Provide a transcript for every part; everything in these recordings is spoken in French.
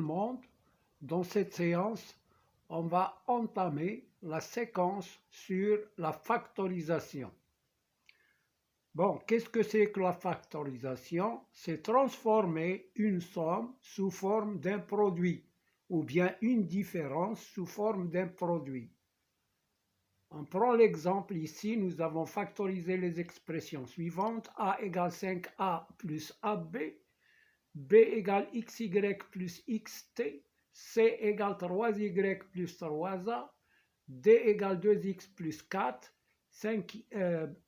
monde, dans cette séance, on va entamer la séquence sur la factorisation. Bon, qu'est-ce que c'est que la factorisation? C'est transformer une somme sous forme d'un produit ou bien une différence sous forme d'un produit. On prend l'exemple ici, nous avons factorisé les expressions suivantes. A égale 5A plus AB, B égale XY plus XT, C égale 3Y plus 3A, D égale 2X plus 4,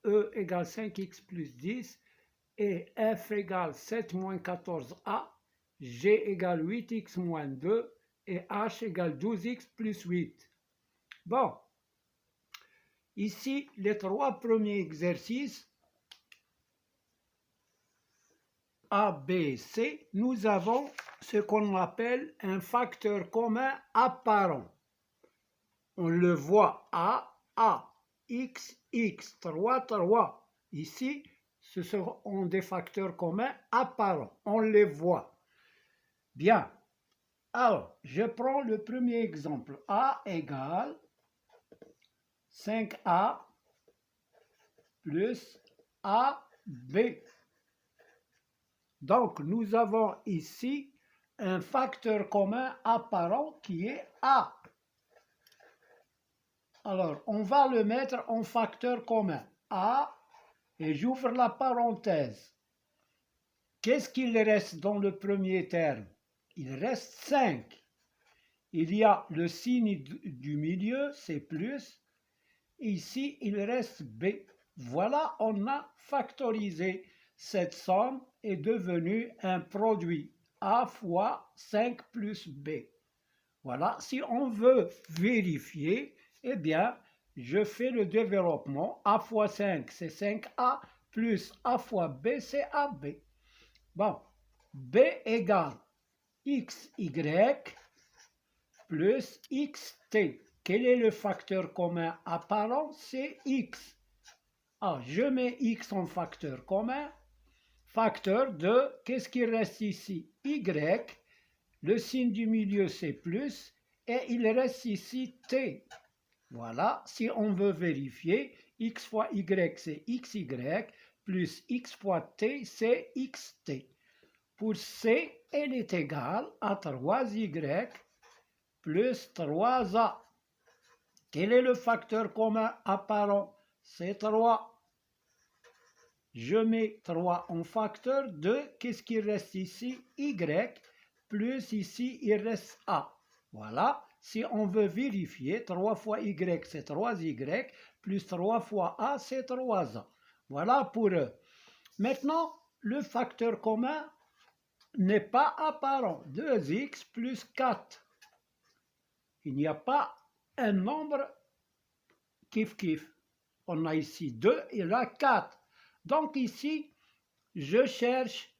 E égale 5X plus 10, et F égale 7 moins 14A, G égale 8X moins 2, et H égale 12X plus 8. Bon, ici, les trois premiers exercices, A, B, C, nous avons ce qu'on appelle un facteur commun apparent. On le voit A, X, X, 3, 3. Ici, ce sont des facteurs communs apparents. On les voit. Bien. Alors, je prends le premier exemple. A égale 5A plus AB. Donc, nous avons ici un facteur commun apparent qui est A. Alors, on va le mettre en facteur commun. A, et j'ouvre la parenthèse. Qu'est-ce qu'il reste dans le premier terme? Il reste 5. Il y a le signe du milieu, c'est plus. Ici, il reste B. Voilà, on a factorisé. Cette somme est devenue un produit A fois 5 plus B. Voilà, si on veut vérifier, eh bien, je fais le développement. A fois 5, c'est 5A, plus A fois B, c'est AB. Bon, B égale XY plus XT. Quel est le facteur commun apparent? C'est X. Alors, je mets X en facteur commun. Facteur de, qu'est-ce qui reste ici? Y. Le signe du milieu, c'est plus. Et il reste ici T. Voilà, si on veut vérifier, X fois Y, c'est XY, plus X fois T, c'est XT. Pour C, elle est égale à 3Y plus 3A. Quel est le facteur commun apparent? C'est 3. Je mets 3 en facteur de, qu'est-ce qui reste ici? Y, plus ici, il reste A. Voilà, si on veut vérifier, 3 fois Y, c'est 3Y, plus 3 fois A, c'est 3A. Voilà pour eux. Maintenant, le facteur commun n'est pas apparent. 2x plus 4. Il n'y a pas un nombre kiff-kiff. On a ici 2 et là 4. Donc ici, je cherche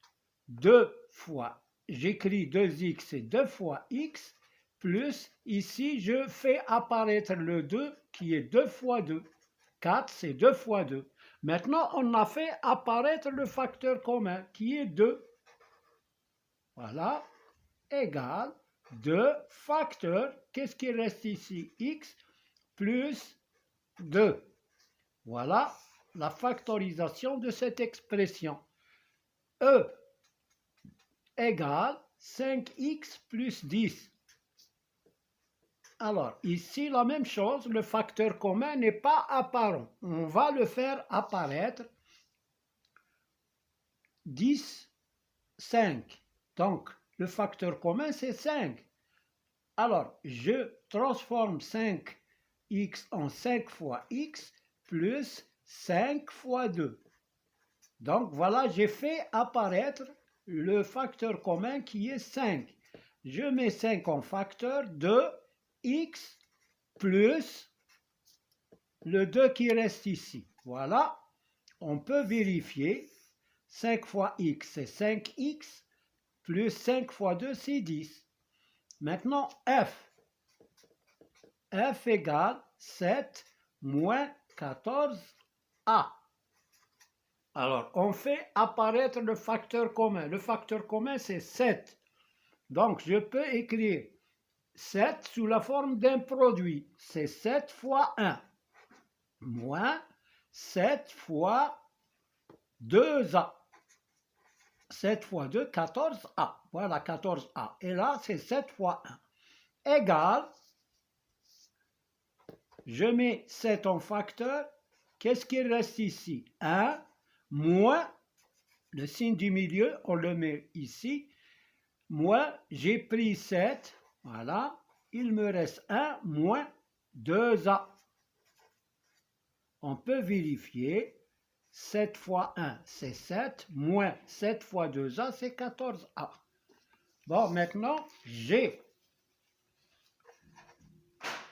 2 fois. J'écris 2x, c'est 2 fois x, plus ici, je fais apparaître le 2 qui est 2 fois 2. 4, c'est 2 fois 2. Maintenant, on a fait apparaître le facteur commun qui est 2. Voilà, égale 2 facteur, qu'est-ce qui reste ici? X plus 2. Voilà la factorisation de cette expression. E égale 5x plus 10. Alors, ici, la même chose, le facteur commun n'est pas apparent. On va le faire apparaître. 10, 5. Donc, le facteur commun, c'est 5. Alors, je transforme 5x en 5 fois x plus 5 fois 2. Donc, voilà, j'ai fait apparaître le facteur commun qui est 5. Je mets 5 en facteur de x plus le 2 qui reste ici. Voilà, on peut vérifier. 5 fois x, c'est 5x, plus 5 fois 2, c'est 10. Maintenant, f. F égale 7 moins 14a. Alors, on fait apparaître le facteur commun. Le facteur commun, c'est 7. Donc, je peux écrire 7 sous la forme d'un produit. C'est 7 fois 1 moins 7 fois 2A. 7 fois 2, 14A. Voilà, 14A. Et là, c'est 7 fois 1. Égale, je mets 7 en facteur. Qu'est-ce qui reste ici? 1 moins, le signe du milieu, on le met ici. Moins, j'ai pris 7. Voilà. Il me reste 1 moins 2A. On peut vérifier. 7 fois 1, c'est 7, moins 7 fois 2A, c'est 14A. Bon, maintenant, G.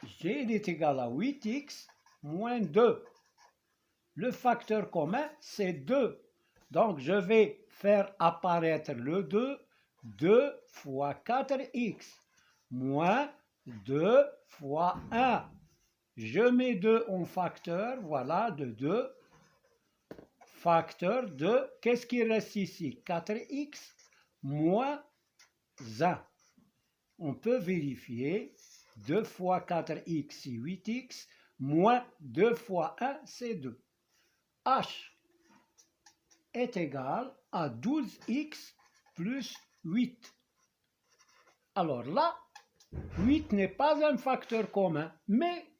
G est égal à 8x moins 2. Le facteur commun, c'est 2. Donc, je vais faire apparaître le 2. 2 fois 4x moins 2 fois 1. Je mets 2 en facteur, voilà, de 2. Facteur de, qu'est-ce qui reste ici? 4x moins 1. On peut vérifier. 2 fois 4x, c'est 8x, moins 2 fois 1, c'est 2. H est égal à 12x plus 8. Alors là, 8 n'est pas un facteur commun, mais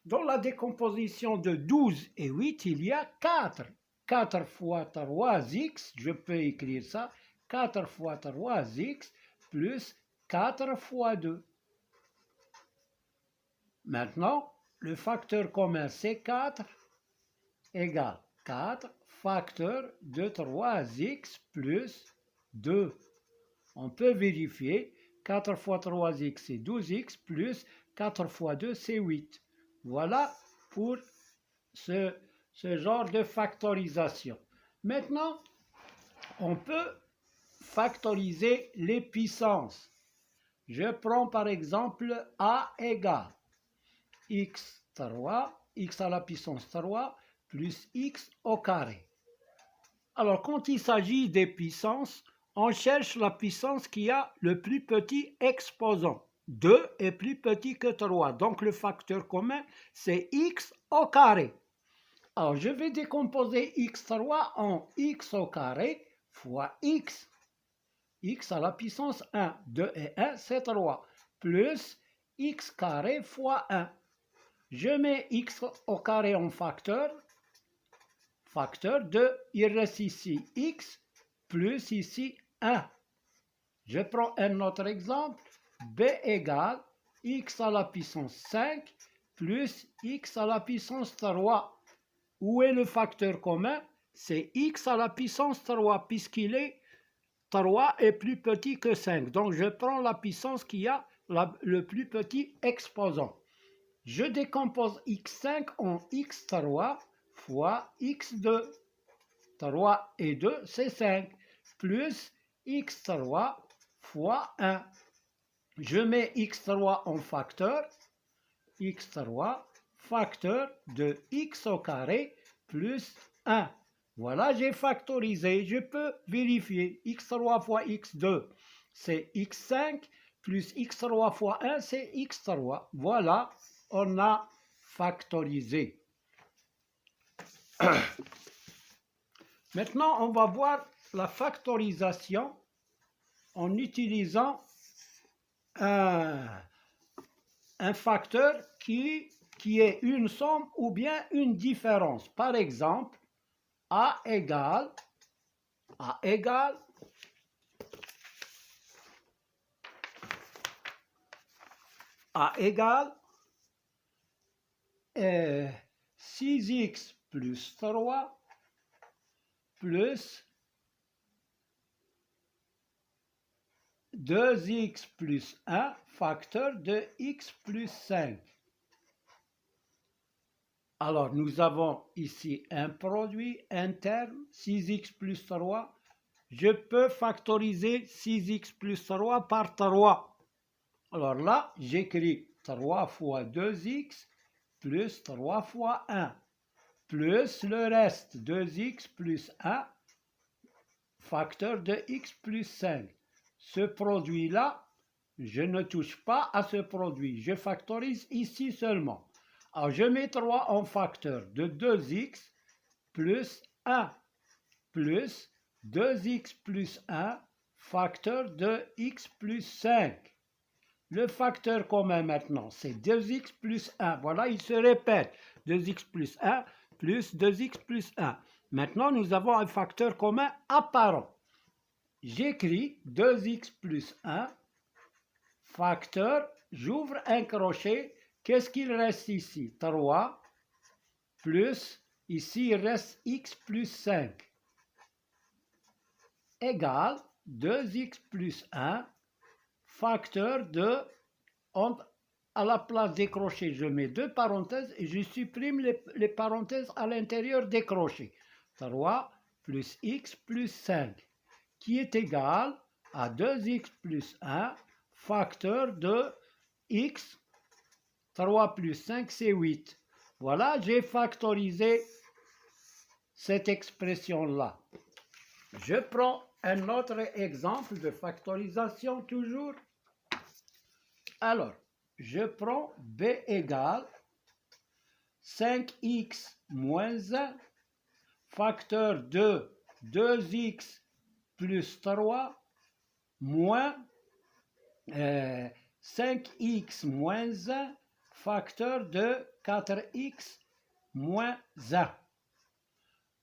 dans la décomposition de 12 et 8, il y a 4. 4 fois 3x, je peux écrire ça, 4 fois 3x plus 4 fois 2. Maintenant, le facteur commun c'est 4 égale 4 facteur de 3x plus 2. On peut vérifier, 4 fois 3x c'est 12x plus 4 fois 2 c'est 8. Voilà pour ce genre de factorisation. Maintenant, on peut factoriser les puissances. Je prends par exemple A égale x3, x à la puissance 3, plus x au carré. Alors, quand il s'agit des puissances, on cherche la puissance qui a le plus petit exposant. 2 est plus petit que 3, donc le facteur commun, c'est x au carré. Alors, je vais décomposer x3 en x au carré fois x. X à la puissance 1. 2 et 1, c'est 3. Plus x carré fois 1. Je mets x au carré en facteur. Facteur de, il reste ici x plus ici 1. Je prends un autre exemple. B égale x à la puissance 5 plus x à la puissance 3. Où est le facteur commun? C'est x à la puissance 3, puisqu'il est 3 est plus petit que 5. Donc, je prends la puissance qui a le plus petit exposant. Je décompose x5 en x3 fois x2. 3 et 2, c'est 5. Plus x3 fois 1. Je mets x3 en facteur. x3 facteur de x au carré plus 1. Voilà, j'ai factorisé. Je peux vérifier. x3 fois x2, c'est x5, plus x3 fois 1, c'est x3. Voilà, on a factorisé. Maintenant, on va voir la factorisation en utilisant un facteur qui est une somme ou bien une différence. Par exemple, A égale A égale 6x plus 3 plus 2x plus 1 facteur de x plus 5. Alors, nous avons ici un produit, un terme, 6x plus 3. Je peux factoriser 6x plus 3 par 3. Alors là, j'écris 3 fois 2x plus 3 fois 1, plus le reste, 2x plus 1, facteur de x plus 5. ce produit-là, je ne touche pas à ce produit. Je factorise ici seulement. Alors, je mets 3 en facteur de 2x plus 1 plus 2x plus 1 facteur de x plus 5. Le facteur commun maintenant, c'est 2x plus 1. Voilà, il se répète. 2x plus 1 plus 2x plus 1. Maintenant, nous avons un facteur commun apparent. J'écris 2x plus 1, facteur, j'ouvre un crochet. Qu'est-ce qu'il reste ici? 3 plus, ici il reste x plus 5, égale 2x plus 1, facteur de, à la place des crochets, je mets 2 parenthèses et je supprime les parenthèses à l'intérieur des crochets. 3 plus x plus 5, qui est égal à 2x plus 1, facteur de x, 3 plus 5, c'est 8. Voilà, j'ai factorisé cette expression-là. Je prends un autre exemple de factorisation toujours. Alors, je prends b égale 5x moins 1, facteur de 2x plus 3, moins 5x moins 1, facteur de 4x moins 1.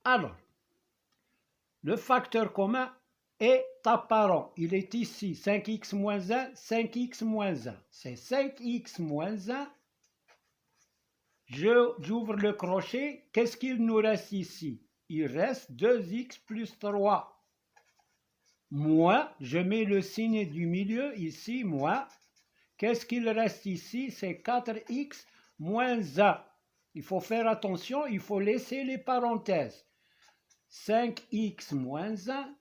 Alors, le facteur commun est apparent. Il est ici, 5x moins 1, 5x moins 1. C'est 5x moins 1. J'ouvre le crochet. Qu'est-ce qu'il nous reste ici? Il reste 2x plus 3. Moins, je mets le signe du milieu ici, moins. Qu'est-ce qu'il reste ici? C'est 4x moins 1. Il faut faire attention, il faut laisser les parenthèses. 5x moins 1,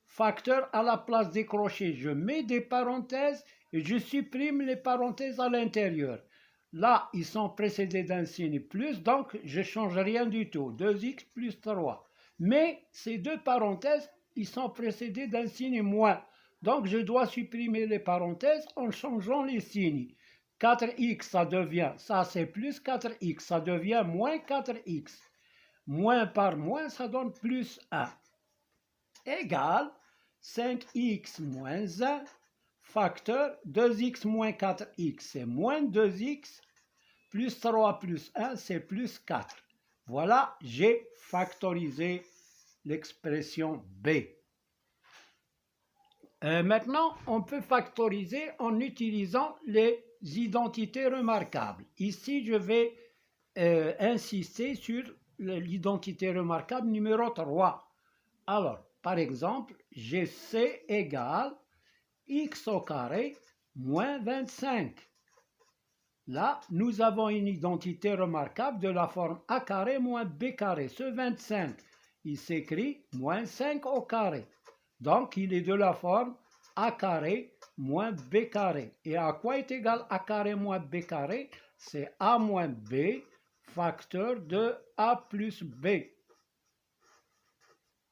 facteur à la place des crochets, je mets des parenthèses et je supprime les parenthèses à l'intérieur. Là, ils sont précédés d'un signe plus, donc je ne change rien du tout. 2x plus 3. Mais ces deux parenthèses, ils sont précédés d'un signe moins. Donc je dois supprimer les parenthèses en changeant les signes. 4x, ça devient, ça c'est plus 4x, ça devient moins 4x. Moins par moins, ça donne plus 1. Égale 5x moins 1, facteur 2x moins 4x, c'est moins 2x, plus 3 plus 1, c'est plus 4. Voilà, j'ai factorisé l'expression B. Maintenant, on peut factoriser en utilisant les identités remarquables. Ici, je vais insister sur l'identité remarquable numéro 3. Alors, par exemple, j'ai C égale x au carré moins 25. Là, nous avons une identité remarquable de la forme a carré moins b carré. Ce 25, il s'écrit moins 5 au carré. Donc, il est de la forme a carré moins b carré. Et à quoi est égal a carré moins b carré? C'est a moins b facteur de a plus b.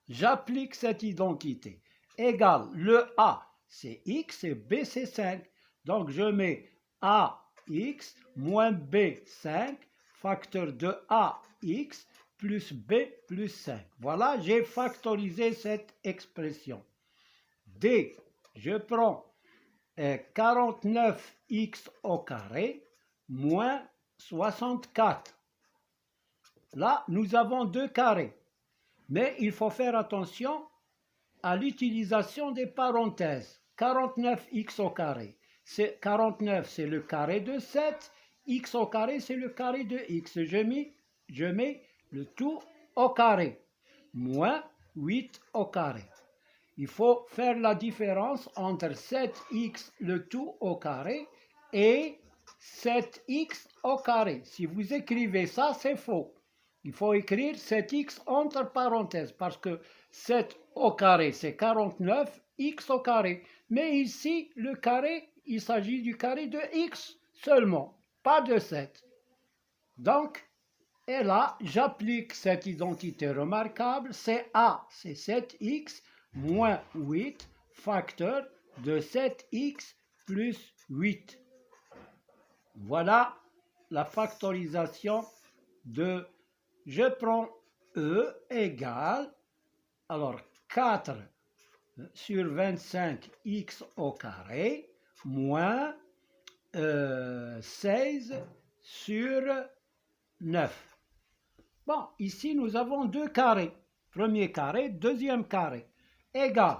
J'applique cette identité. Égal, le a, c'est x et b, c'est 5. Donc, je mets ax moins b, 5, facteur de ax plus b plus 5. Voilà, j'ai factorisé cette expression. D, je prends 49x au carré moins 64. Là, nous avons deux carrés. Mais il faut faire attention à l'utilisation des parenthèses. 49x au carré. 49, c'est le carré de 7. X au carré, c'est le carré de x. Je mets le tout au carré. Moins 8 au carré. Il faut faire la différence entre 7x le tout au carré et 7x au carré. Si vous écrivez ça, c'est faux. Il faut écrire 7x entre parenthèses parce que 7 au carré, c'est 49, x au carré. Mais ici, le carré, il s'agit du carré de x seulement, pas de 7. Donc, et là, j'applique cette identité remarquable. C'est a, c'est 7x moins 8, facteur de 7x plus 8. Voilà la factorisation de, je prends E égale, alors 4 sur 25 x au carré, moins 16 sur 9. Bon, ici nous avons deux carrés. Premier carré, deuxième carré. Égal.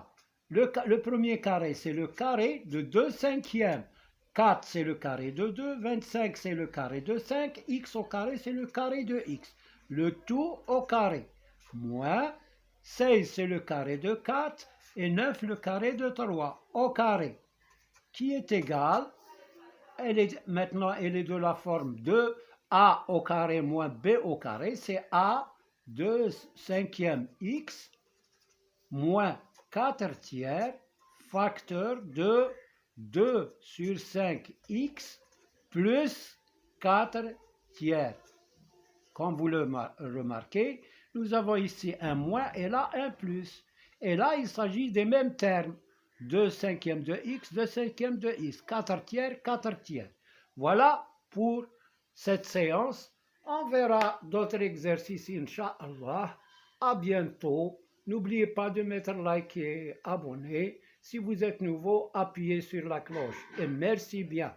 Le premier carré, c'est le carré de 2 cinquièmes. 4, c'est le carré de 2. 25, c'est le carré de 5. X au carré, c'est le carré de x. Le tout au carré. Moins 16, c'est le carré de 4. Et 9, le carré de 3 au carré. Qui est égal, maintenant elle est de la forme de a au carré moins b au carré, c'est a de cinquième x moins 4 tiers facteur de 2 sur 5 x plus 4 tiers. Comme vous le remarquez, nous avons ici un moins et là un plus. Et là, il s'agit des mêmes termes. 2 cinquièmes de x, 2 cinquièmes de x, 4 tiers, 4 tiers. Voilà pour cette séance. On verra d'autres exercices, Inch'Allah. À bientôt. N'oubliez pas de mettre like et abonner. Si vous êtes nouveau, appuyez sur la cloche. Et merci bien.